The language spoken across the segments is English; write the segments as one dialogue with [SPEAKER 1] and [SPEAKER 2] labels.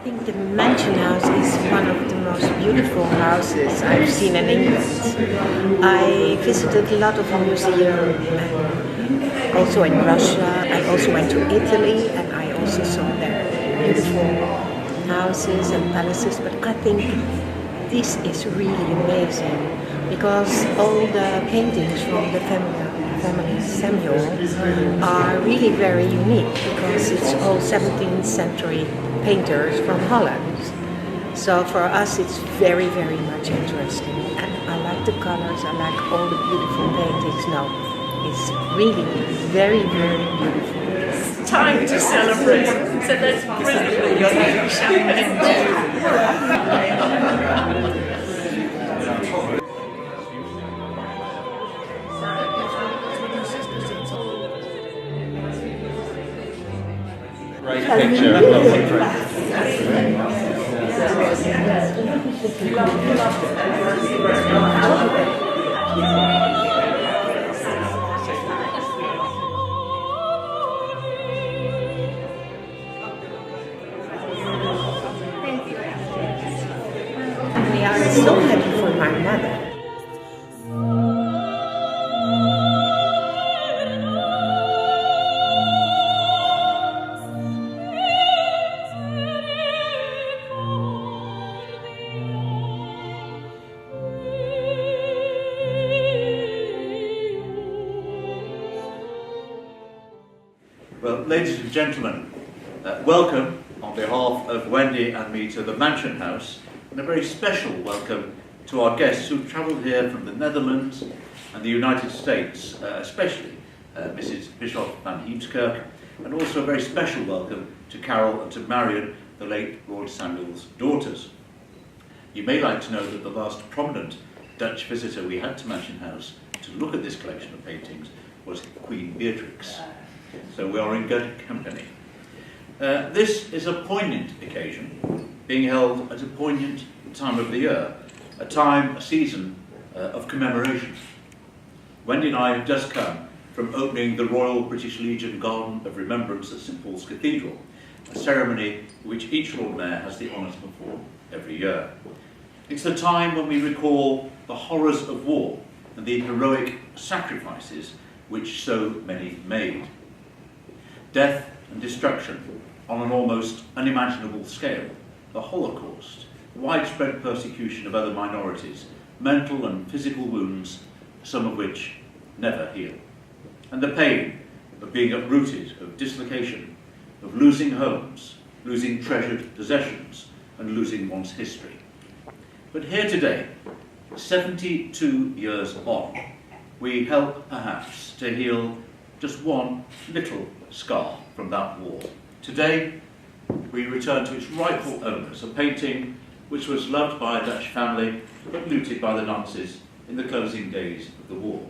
[SPEAKER 1] think the Mansion House is one of the most beautiful houses I've seen in England. I visited a lot of museums, and also in Russia. I also went to Italy, and I also saw their beautiful houses and palaces. But I think this is really amazing because all the paintings from the family Samuel are really very unique because it's all 17th century painters from Holland. So for us it's very, very much interesting. And I like the colors, I like all the beautiful paintings. No, it's really very, very beautiful.
[SPEAKER 2] It's time to celebrate. So let's bring the champagne.
[SPEAKER 3] Great picture. I love it.
[SPEAKER 1] We are so happy for my mother.
[SPEAKER 3] Well, ladies and gentlemen, welcome on behalf of Wendy and me to the Mansion House, and a very special welcome to our guests who've travelled here from the Netherlands and the United States, especially Mrs. Bishop van Heemskerk, and also a very special welcome to Carol and to Marion, the late Lord Samuel's daughters. You may like to know that the last prominent Dutch visitor we had to Mansion House to look at this collection of paintings was Queen Beatrix. So we are in good company. This is a poignant occasion, being held at a poignant time of the year, a season of commemoration. Wendy and I have just come from opening the Royal British Legion Garden of Remembrance at St Paul's Cathedral, a ceremony which each Lord Mayor has the honour to perform every year. It's the time when we recall the horrors of war and the heroic sacrifices which so many made. Death and destruction on an almost unimaginable scale, the Holocaust, widespread persecution of other minorities, mental and physical wounds, some of which never heal, and the pain of being uprooted, of dislocation, of losing homes, losing treasured possessions, and losing one's history. But here today, 72 years on, we help perhaps to heal just one little scar from that war. Today, we return to its rightful owners, a painting which was loved by a Dutch family but looted by the Nazis in the closing days of the war.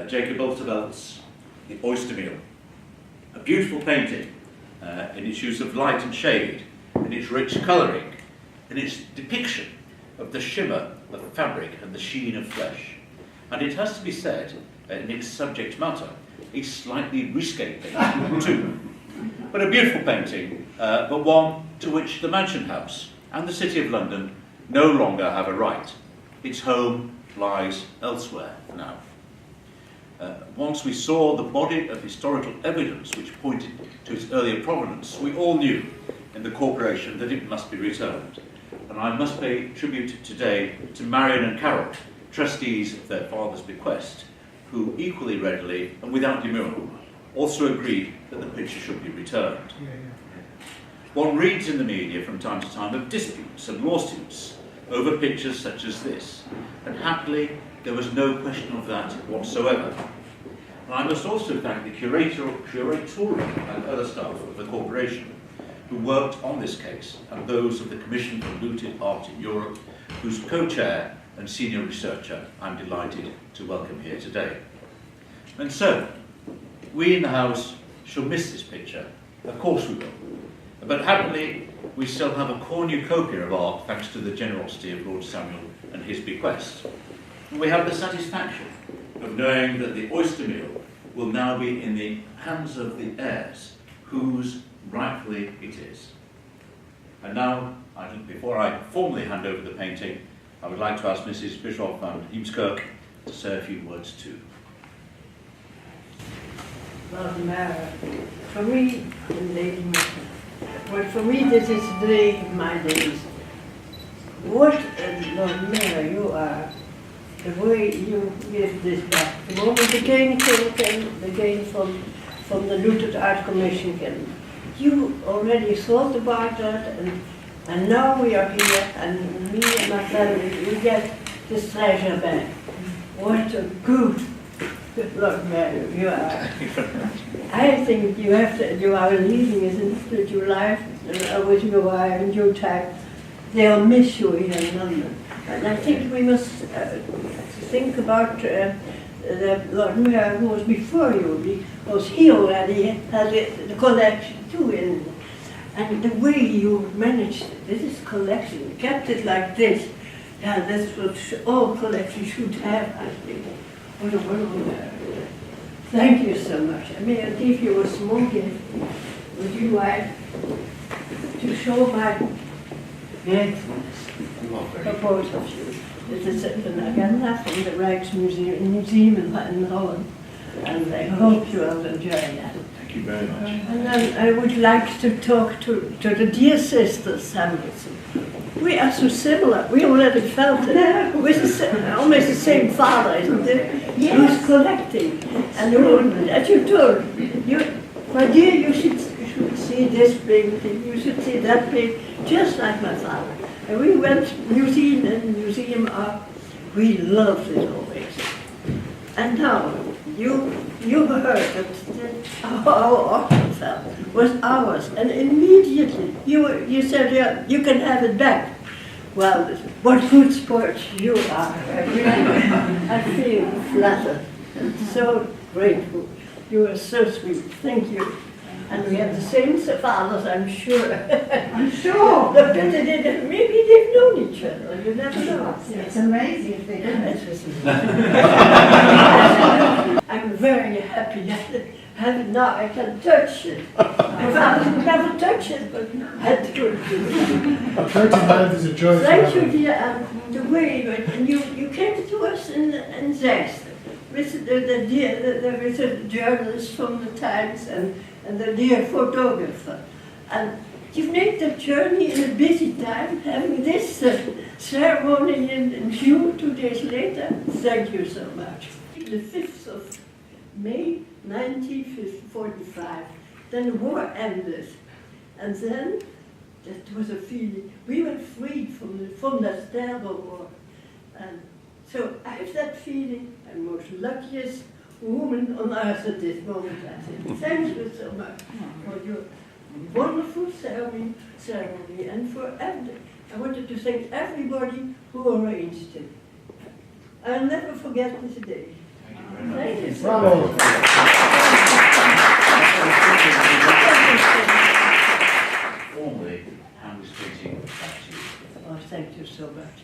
[SPEAKER 3] Jacob Olterveldt's The Oyster Meal, a beautiful painting in its use of light and shade, in its rich colouring, in its depiction of the shimmer of fabric and the sheen of flesh. And it has to be said, in its subject matter, a slightly risque painting too. But a beautiful painting, but one to which the Mansion House and the City of London no longer have a right. Its home lies elsewhere now. Once we saw the body of historical evidence which pointed to its earlier provenance, we all knew in the corporation that it must be returned. And I must pay tribute today to Marion and Carol, trustees of their father's bequest, who equally readily and without demur also agreed that the picture should be returned. One reads in the media from time to time of disputes and lawsuits over pictures such as this, and happily there was no question of that whatsoever. And I must also thank the curatorial and other staff of the corporation who worked on this case, and those of the Commission for Looted Art in Europe, whose co-chair and senior researcher I'm delighted to welcome here today. And so, we in the House shall miss this picture, of course we will, but happily we still have a cornucopia of art thanks to the generosity of Lord Samuel and his bequest. And we have the satisfaction of knowing that the Oyster Meal will now be in the hands of the heirs, whose rightfully it is. And now, I think before I formally hand over the painting, I would like to ask Mrs. Bischoff van Heemskerk to say a few words too.
[SPEAKER 4] Lord Mayor, for me, for me this is the day of my days. What a Lord Mayor you are, the way you give this back. The moment the King came, the King from the Looted Art Commission came. You already thought about that, and now we are here, and me and my family, we get this treasure back. What a good Lord Mayor you are. I think you are leading us in spiritual life, with your wife and your time. They'll miss you here in London. And I think we must think about the Lord Mayor who was before you, because he already had the collection too. And the way you managed this collection, you kept it like this. Yeah, that's what all collections should have, I think. What a wonderful Mayor. Thank you so much. I may I give you a small gift. Would you like to show my gratefulness for both of you? This is an agenda from the Rijksmuseum in Holland, and I hope you will enjoy that.
[SPEAKER 3] Thank you very much.
[SPEAKER 4] And then I would like to talk to the dear sister Samuelson. We are so similar. We already felt it. We're almost the same father, isn't it? Yes. Who's collecting. And as you told, my dear, you should see this painting, you should see that painting, just like my father. And we went museum art. We loved it always. And now, you heard that our Ortenfeld was ours, and immediately you said, yeah, you can have it back. Well, what good sports you are. I feel flattered and so grateful. You are so sweet. Thank you. And we have the same fathers, I'm sure.
[SPEAKER 5] I'm sure.
[SPEAKER 4] But maybe they've known each other. You never know.
[SPEAKER 5] It's amazing if they do.
[SPEAKER 4] I'm very happy. Now I can touch it. My father would never touch it, but I do.
[SPEAKER 6] A party hand is a joy.
[SPEAKER 4] Thank you, dear. And the way you came to us in Zeist with the journalist from the Times and the dear photographer. And you've made the journey in a busy time, having this ceremony in June, 2 days later. Thank you so much. The 5th of May 1945, then the war ended. And then, that was a feeling, we were freed from that terrible war. And so I have that feeling, I'm most luckiest woman on earth at this moment, I think. Thank you so much for your wonderful ceremony, and for everything. I wanted to thank everybody who arranged it. I'll never forget this day. Thank you so much.
[SPEAKER 3] Formally, hand this painting back to you.
[SPEAKER 4] Oh, thank you so much.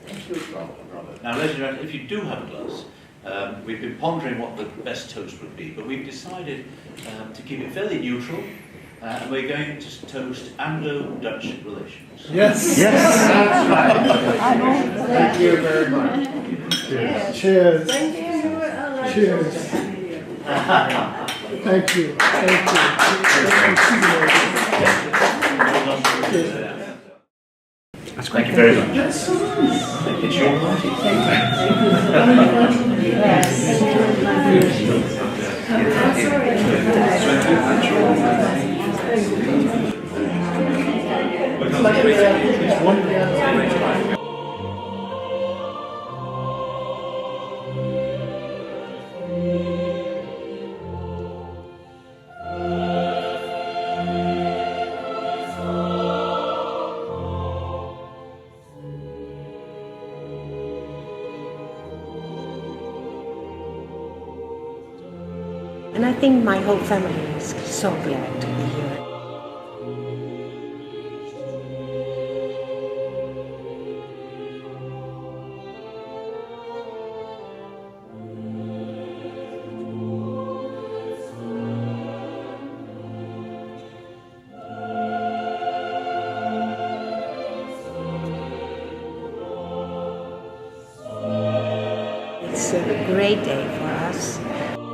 [SPEAKER 4] Thank you,
[SPEAKER 3] Robert. Now, ladies and gentlemen, if you do have a glass, we've been pondering what the best toast would be, but we've decided to keep it fairly neutral, and we're going to toast Anglo-Dutch relations.
[SPEAKER 6] Yes.
[SPEAKER 5] Yes.
[SPEAKER 6] That's right. Thank you very much.
[SPEAKER 4] Cheers.
[SPEAKER 6] Cheers.
[SPEAKER 4] Thank you.
[SPEAKER 6] Cheers. Thank you.
[SPEAKER 3] Thank you very much. It's your party.
[SPEAKER 6] It's wonderful.
[SPEAKER 1] And I think my whole family is so glad to be here. it's a great day for us.